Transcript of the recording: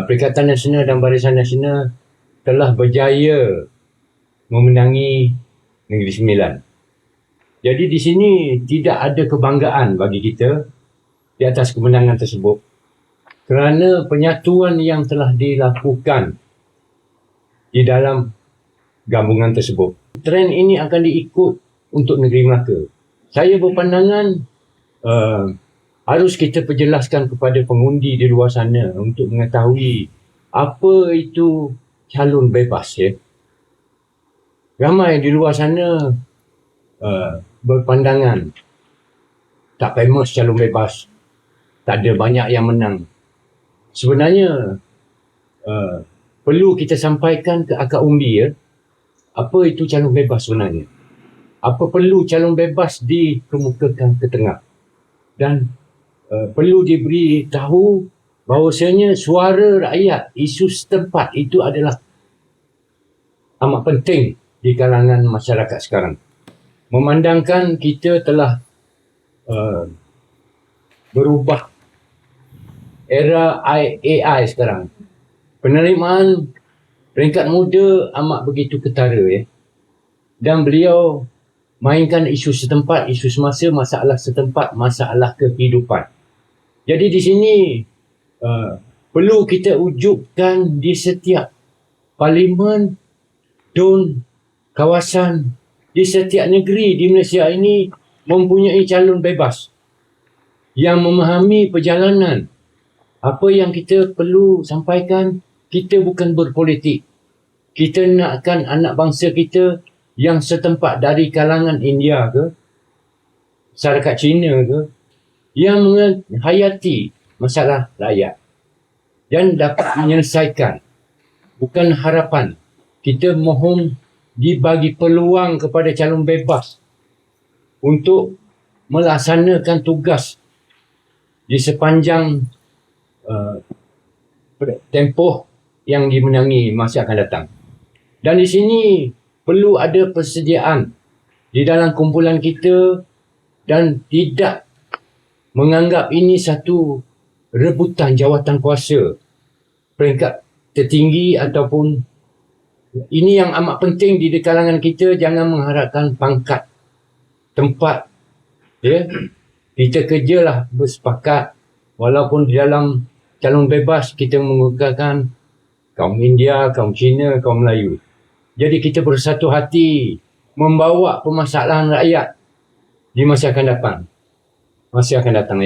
Perikatan Nasional dan Barisan Nasional telah berjaya memenangi Negeri Sembilan. Jadi di sini tidak ada kebanggaan bagi kita di atas kemenangan tersebut kerana penyatuan yang telah dilakukan di dalam gabungan tersebut. Trend ini akan diikut untuk negeri Melaka. Saya berpandangan harus kita perjelaskan kepada pengundi di luar sana untuk mengetahui apa itu calon bebas. Ramai di luar sana berpandangan tak famous calon bebas, tak ada banyak yang menang. Sebenarnya perlu kita sampaikan ke akar umbi apa itu calon bebas sebenarnya. Apa perlu calon bebas dikemukakan ke tengah. Dan perlu diberi tahu bahawasanya suara rakyat, isu setempat itu adalah amat penting di kalangan masyarakat sekarang. Memandangkan kita telah berubah era AI sekarang. Penerimaan peringkat muda amat begitu ketara dan beliau mainkan isu setempat, isu semasa, masalah setempat, masalah kehidupan. Jadi di sini perlu kita wujudkan di setiap parlimen, dun, kawasan, di setiap negeri di Malaysia ini mempunyai calon bebas yang memahami perjalanan. Apa yang kita perlu sampaikan, kita bukan berpolitik. Kita nakkan anak bangsa kita yang setempat dari kalangan India ke, masyarakat Cina ke, yang menghayati masalah rakyat dan dapat menyelesaikan. Bukan harapan. Kita mohon dibagi peluang kepada calon bebas untuk melaksanakan tugas di sepanjang tempoh yang dimenangi masa akan datang. Dan di sini perlu ada persediaan di dalam kumpulan kita dan tidak menganggap ini satu rebutan jawatan kuasa peringkat tertinggi ataupun ini yang amat penting di kalangan kita. Jangan mengharapkan pangkat, tempat. Kita kerjalah bersepakat walaupun di dalam calon bebas kita menggunakan kaum India, kaum Cina, kaum Melayu. Jadi kita bersatu hati membawa permasalahan rakyat di masa akan datang. Masa akan datang